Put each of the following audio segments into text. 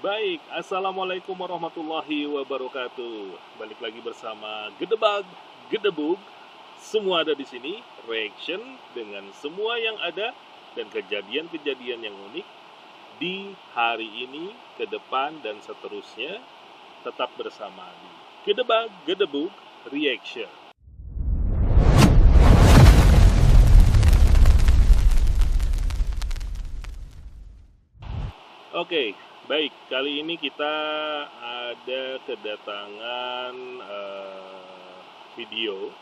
Baik, assalamualaikum warahmatullahi wabarakatuh. Balik lagi bersama Gedebag, Gedebug. Semua ada di sini, reaction dengan semua yang ada dan kejadian-kejadian yang unik di hari ini, ke depan dan seterusnya. Tetap bersama di Gedebag, Gedebug, reaction. Oke, baik. Kali ini kita ada kedatangan video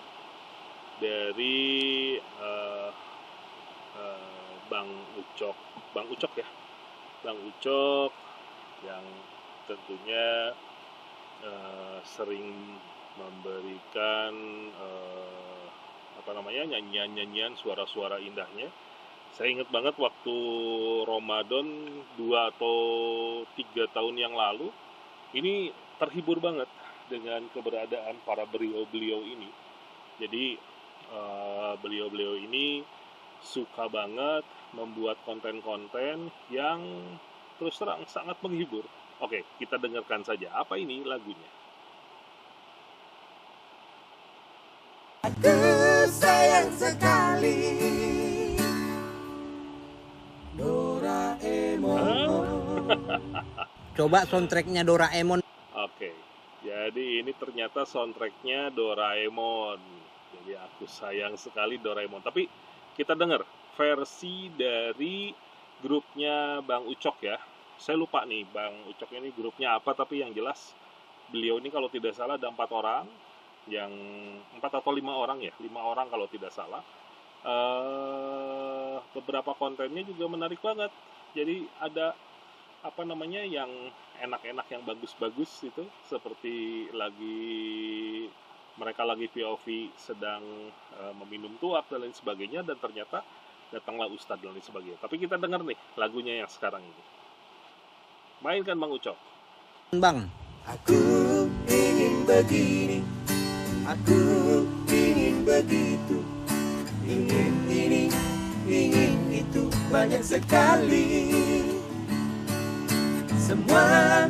dari Bang Ucok, ya, Bang Ucok yang tentunya sering memberikan nyanyian-nyanyian, suara-suara indahnya. Saya ingat banget waktu Ramadan 2 atau 3 tahun yang lalu, ini terhibur banget dengan keberadaan para beliau-beliau ini. Jadi beliau-beliau ini suka banget membuat konten-konten yang terus terang sangat menghibur. Oke, kita dengarkan saja. Apa ini lagunya? Aku sayang sekali Coba soundtracknya Doraemon. Oke, jadi ini ternyata soundtracknya Doraemon. Jadi aku sayang sekali Doraemon. Tapi kita dengar versi dari grupnya Bang Ucok ya. Saya lupa nih Bang Ucok ini grupnya apa, tapi yang jelas beliau ini kalau tidak salah ada 4 orang, yang 4 atau 5 orang ya, 5 orang kalau tidak salah. Beberapa kontennya juga menarik banget. Jadi ada yang enak-enak, yang bagus-bagus itu, seperti mereka lagi POV sedang meminum tuak dan lain sebagainya, dan ternyata datanglah Ustadz dan lain sebagainya. Tapi kita dengar nih lagunya yang sekarang ini. Mainkan Bang Ucok. Bang, aku ingin begini, aku ingin begitu, ingin ini, ingin itu, banyak sekali. Semua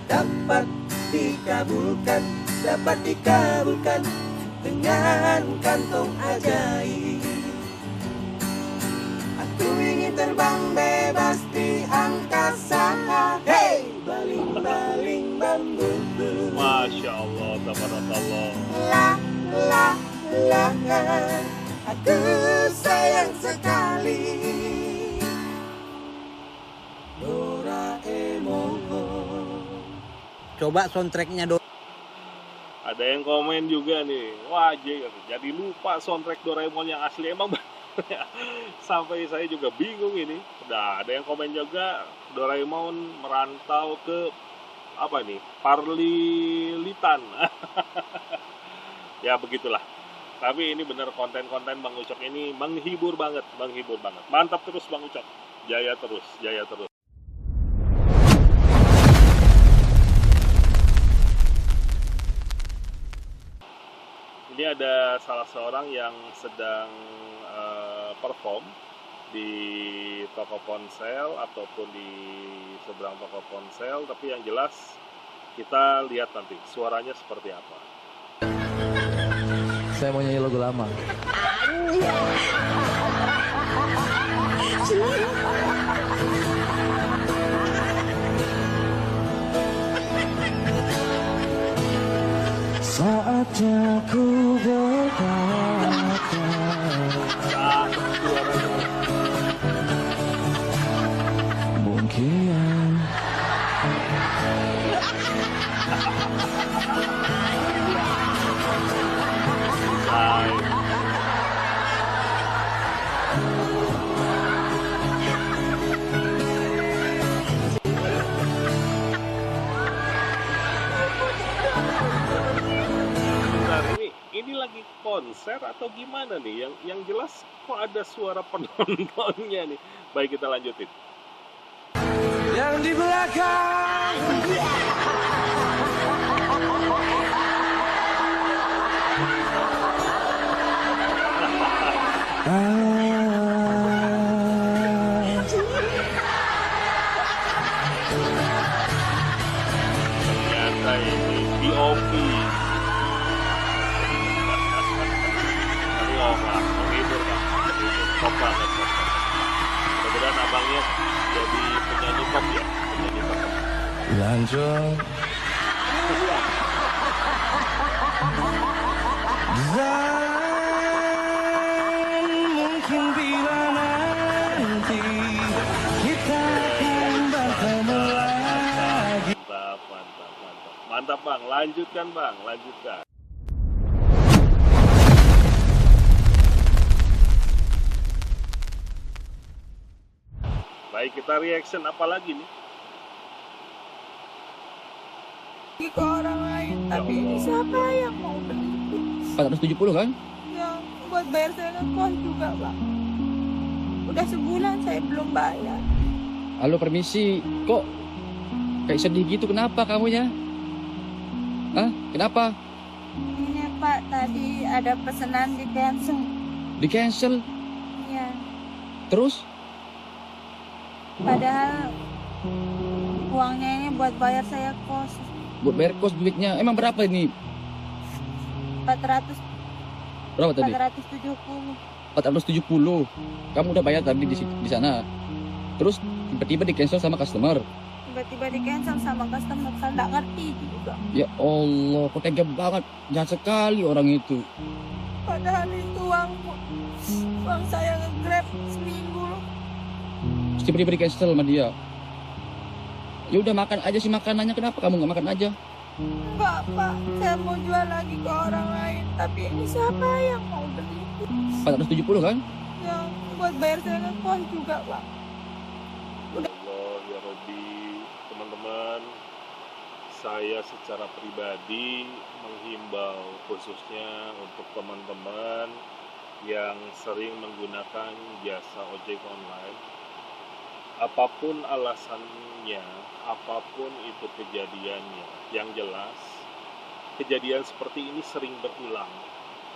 dapat dikabulkan dengan kantong ajaib. Aku ingin terbang bebas di angkasa, hey, baling-baling bambu. Masya Allah, tabarakallah. La, aku sayang sekali Doraemon. coba soundtracknya Ada yang komen juga nih, wah jadi lupa soundtrack Doraemon yang asli. Emang sampai saya juga bingung ini. Nah, ada yang komen juga Doraemon merantau ke Parlilitan. Ya begitulah. Tapi ini bener, konten-konten Bang Ucok ini menghibur banget. Mantap terus Bang Ucok. Jaya terus. Ini ada salah seorang yang sedang perform di toko ponsel ataupun di seberang toko ponsel, tapi yang jelas kita lihat nanti suaranya seperti apa. Saya mau nyanyi lagu lama. Saatnya ku berkata, mungkin ini lagi konser atau gimana nih? Yang jelas kok ada suara penontonnya nih. Baik, kita lanjutin. Yang di belakang. lanjut. Dan mungkin bila nanti kita akan bertemu lagi. Mantap, mantap, mantap. Mantap Bang, lanjutkan Bang, lanjutkan. Baik, kita reaction apa lagi nih? ke orang lain, tapi ini siapa yang mau beli? 470 kan? Yang buat bayar saya ngekos juga, Pak. Udah sebulan saya belum bayar. Halo, permisi. Kok kayak sedih gitu? Kenapa kamunya? Hah? Kenapa? Ini Pak, tadi ada pesanan di cancel. Di cancel? Iya. Terus? Padahal uangnya ini buat bayar saya kos. Buat bayar kos duitnya. Emang berapa ini? 400, Berapa tadi? 470. 470. Kamu udah bayar tadi di sana. Terus tiba-tiba di cancel sama customer. Tiba-tiba di cancel sama customer, saya nggak ngerti juga. Ya Allah, kok tega banget. Jahat sekali orang itu. Padahal itu uang saya nge-grab seminggu loh. Terus tiba-tiba di cancel sama dia. Ya udah, makan aja sih makanannya. Kenapa kamu nggak makan aja? Enggak, Pak. Saya mau jual lagi ke orang lain, tapi ini siapa yang mau beli? 470 kan? Yang buat bayar saya ngekos juga, Pak. Allah ya Robbi, teman-teman, saya secara pribadi menghimbau khususnya untuk teman-teman yang sering menggunakan jasa ojek online. Apapun alasannya, apapun itu kejadiannya, yang jelas kejadian seperti ini sering berulang.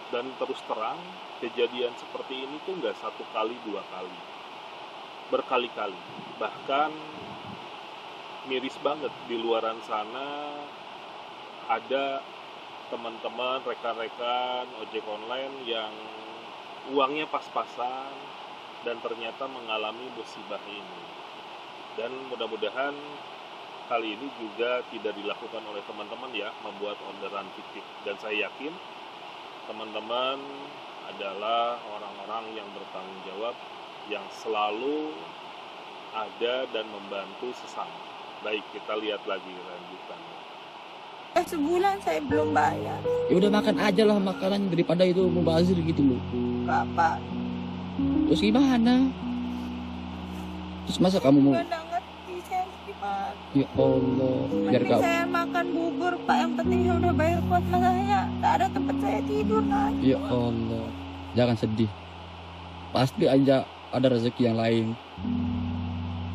Dan terus terang, kejadian seperti ini tuh nggak satu kali, dua kali, berkali-kali. Bahkan miris banget di luaran sana ada teman-teman, rekan-rekan ojek online yang uangnya pas-pasan dan ternyata mengalami musibah ini. Dan mudah-mudahan kali ini juga tidak dilakukan oleh teman-teman ya, membuat orderan fiktif. Dan saya yakin teman-teman adalah orang-orang yang bertanggung jawab, yang selalu ada dan membantu sesama. Baik, kita lihat lagi lanjutannya. Sebulan saya belum bayar. Ya udah, makan aja lah makanan daripada itu mubazir gitu loh. Enggak, Pak. Terus gimana? Terus masa kamu mau? Nggak ngerti saya gimana. Ya Allah, biar Mending kau. saya makan bubur, Pak. Yang penting saya udah bayar kos saya. Tak ada tempat saya tidur lagi. Ya Allah, jangan sedih. Pasti aja ada rezeki yang lain.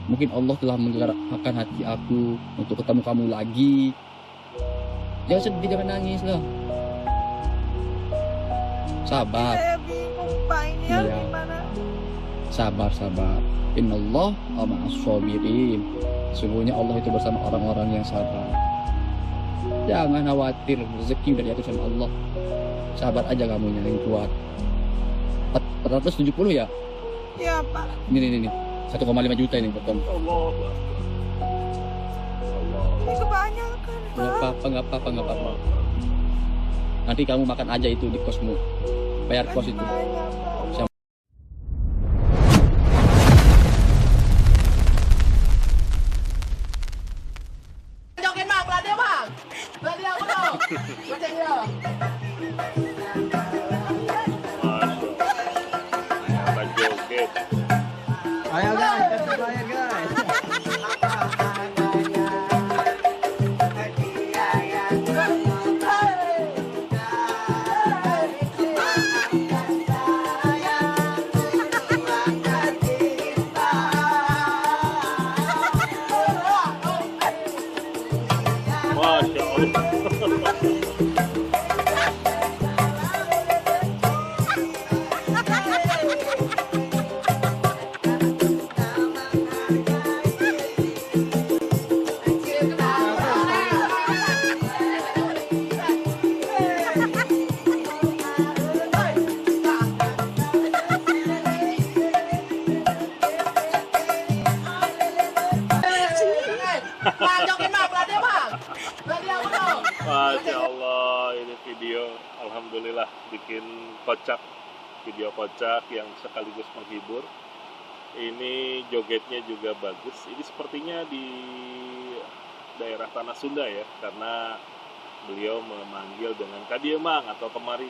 Mungkin Allah telah menggerakkan hati aku untuk ketemu kamu lagi. Jangan sedih, jangan nangis lah. Sabar, Saya bingung, Pak. Ini harus Iya. gimana? sabar. Innallah ma'as sabirin. Sungguhnya Allah itu bersama orang-orang yang sabar. Jangan khawatir, rezeki udah diatur sama Allah. Sabar aja kamu yang kuat. 470 ya? Iya, Pak. Ini 1,5 juta ini buat kamu. Allah. Ini kebanyakan, Pak. Nggak apa-apa. Nanti kamu makan aja itu di kosmu. Bayar kos itu. Banyak, Pak. Jokin bang, pelatihan bang. Pelatihan aku dong. Baca dia. Apa joget? Ayo guys, kasih bayar guys. alhamdulillah bikin kocak, video kocak yang sekaligus menghibur. Ini jogetnya juga bagus. Ini sepertinya di daerah Tanah Sunda ya, karena beliau memanggil dengan kadiemang atau kemari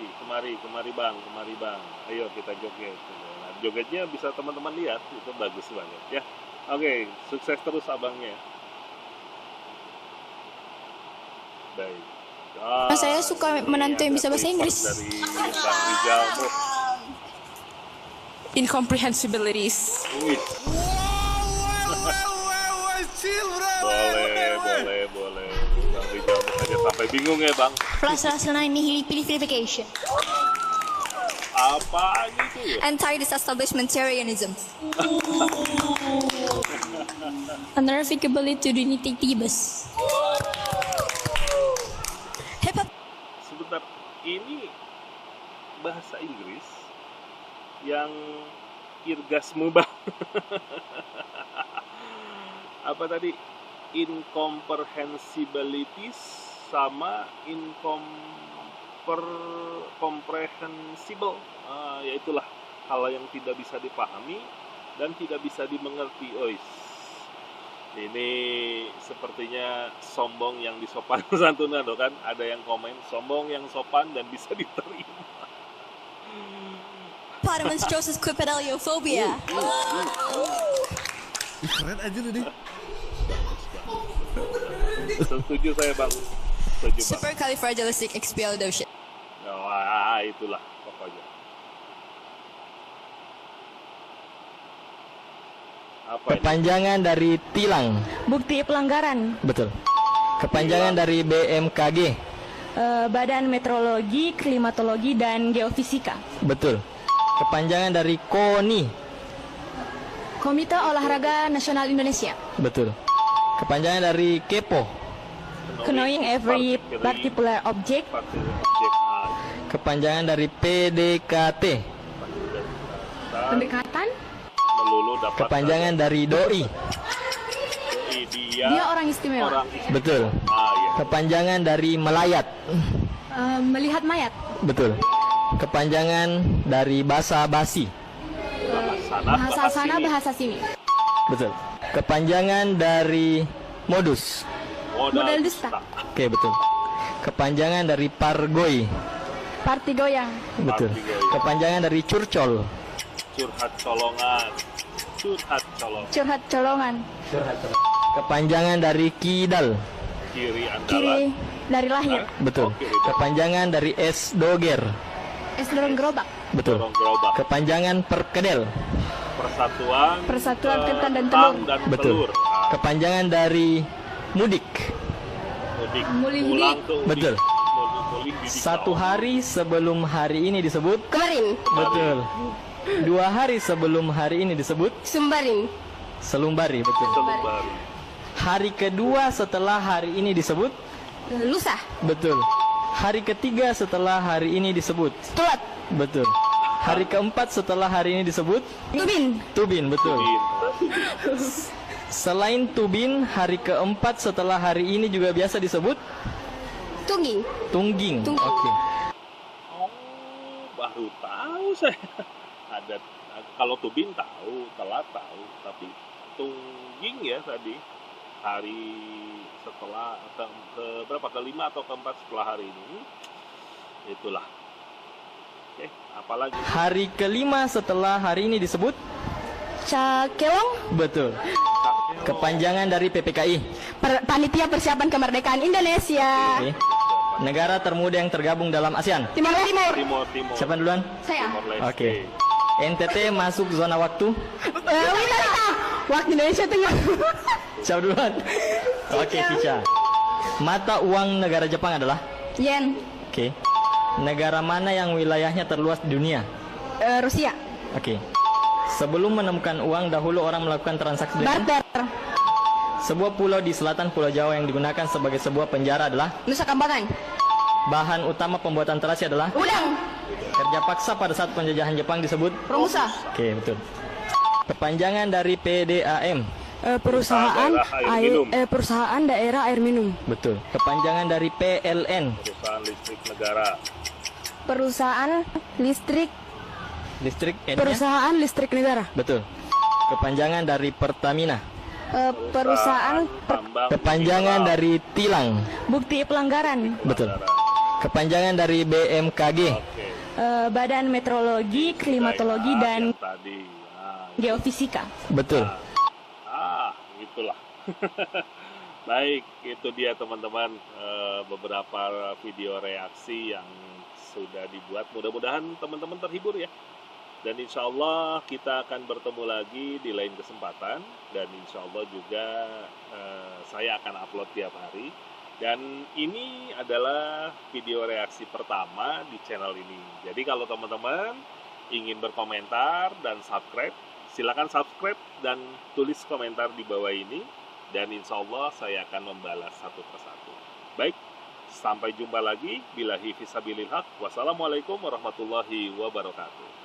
bang, ayo kita joget. Nah, jogetnya bisa teman-teman lihat, itu bagus banget ya. Oke, sukses terus abangnya. Baik. Saya suka menantu yang bisa bahasa Inggris. Dari Bang Rijal. Incomprehensibilities. Wih. Boleh. Bang Rijal saja sampai bingung ya bang. Plus rasa ini purification. Apa gitu ya? Anti-disestablishmentarianism. Unrefutable to unity tibus. Sebentar, ini bahasa Inggris yang irgasmu bang. Apa tadi? Incomprehensibilities sama incomprehensible. Ya itulah hal yang tidak bisa dipahami dan tidak bisa dimengerti. Ini sepertinya sombong yang disopan santunan kan? Ada yang komen sombong yang sopan dan bisa diterima. Paramonstrosis quipedaliophobia. Keren aja lu deh. Setuju saya bang. Setuju bang. Supercalifragilisticexpialidocious. Itulah pokoknya. Apa ini? Kepanjangan dari tilang. Bukti pelanggaran. Betul. Kepanjangan dari BMKG. Badan Meteorologi, Klimatologi, dan Geofisika. Betul. Kepanjangan dari KONI. Komite Olahraga Nasional Indonesia. Betul. Kepanjangan dari KEPO. Knowing every particular object. Kepanjangan dari PDKT. Pendekatan. Melulu dapat. Kepanjangan dari DOI. Dia orang istimewa. Betul. Iya. Kepanjangan dari melayat. Melihat mayat. Betul. Kepanjangan dari basa-basi. Bahasa sana, bahasa sini. Betul. Kepanjangan dari modus. Modal dusta. Oke, betul. Kepanjangan dari pargoi. Parti goyang. Betul. Parti goyang. Kepanjangan dari curcol. Curhat colongan. Curhat colongan. Kepanjangan dari kidal. Kiri andalan. Kiri dari lahir. Betul. Kepanjangan dari es doger. Es dorong gerobak. Betul. Dorong gerobak. Kepanjangan perkedel. Persatuan ketan dan telur. Betul. Telur. Kepanjangan dari mudik. Mudik. Pulang ke udik. Betul. Mudik didik. Satu hari sebelum hari ini disebut. Kemarin. Betul. 2 hari sebelum hari ini disebut. Sumbarin. Selumbari. Betul. Selumbari. Hari kedua setelah hari ini disebut. Lusa. Betul. Hari ketiga setelah hari ini disebut. Tulat. Betul. Hari keempat setelah hari ini disebut. Tubin. Tubin. Betul. Selain tubin, hari keempat setelah hari ini juga biasa disebut. Tungging. Tungging. Oke. Oh, baru tahu saya. Ada kalau tubin tahu, telat tahu, tapi tungging ya tadi hari setelah ke berapa, kelima atau keempat setelah hari ini, itulah. Oke, apalagi Hari kelima setelah hari ini disebut. Cakelong. Betul. Kepanjangan dari PPKI. Panitia Persiapan Kemerdekaan Indonesia. Oke. Negara termuda yang tergabung dalam ASEAN. Timur. Timur. Siapa duluan? Saya. Timor Leste. Oke. NTT masuk zona waktu. Wanita. Waktu Indonesia Tengah. Siapa duluan? Oke, Cica. Mata uang negara Jepang adalah. Yen. Oke. Negara mana yang wilayahnya terluas di dunia? Rusia. Oke. Sebelum menemukan uang, dahulu orang melakukan transaksi dengan. Barter. Sebuah pulau di selatan Pulau Jawa yang digunakan sebagai sebuah penjara adalah. Nusa Kambangan. Bahan utama pembuatan terasi adalah. Udang. Kerja paksa pada saat penjajahan Jepang disebut. Romusa. Oke, betul. Kepanjangan dari PDAM. Perusahaan daerah air minum. Betul. Kepanjangan dari PLN. perusahaan listrik negara. Perusahaan listrik N-nya? listrik negara. Betul. Kepanjangan dari Pertamina. Perusahaan tambang Kepanjangan mineral. dari Tilang. bukti pelanggaran. Betul. Kepanjangan dari BMKG. Oke. Badan Meteorologi, Klimatologi dan Yang tadi. Nah, Geofisika. Betul. Itulah. Baik, itu dia teman-teman, beberapa video reaksi yang sudah dibuat. Mudah-mudahan teman-teman terhibur ya. Dan insya Allah kita akan bertemu lagi di lain kesempatan. Dan insya Allah juga saya akan upload tiap hari. Dan ini adalah video reaksi pertama di channel ini. Jadi kalau teman-teman ingin berkomentar dan subscribe, silakan subscribe dan tulis komentar di bawah ini. Dan insya Allah saya akan membalas satu persatu. Baik, sampai jumpa lagi. Billahi fisabilil haq. Wassalamualaikum warahmatullahi wabarakatuh.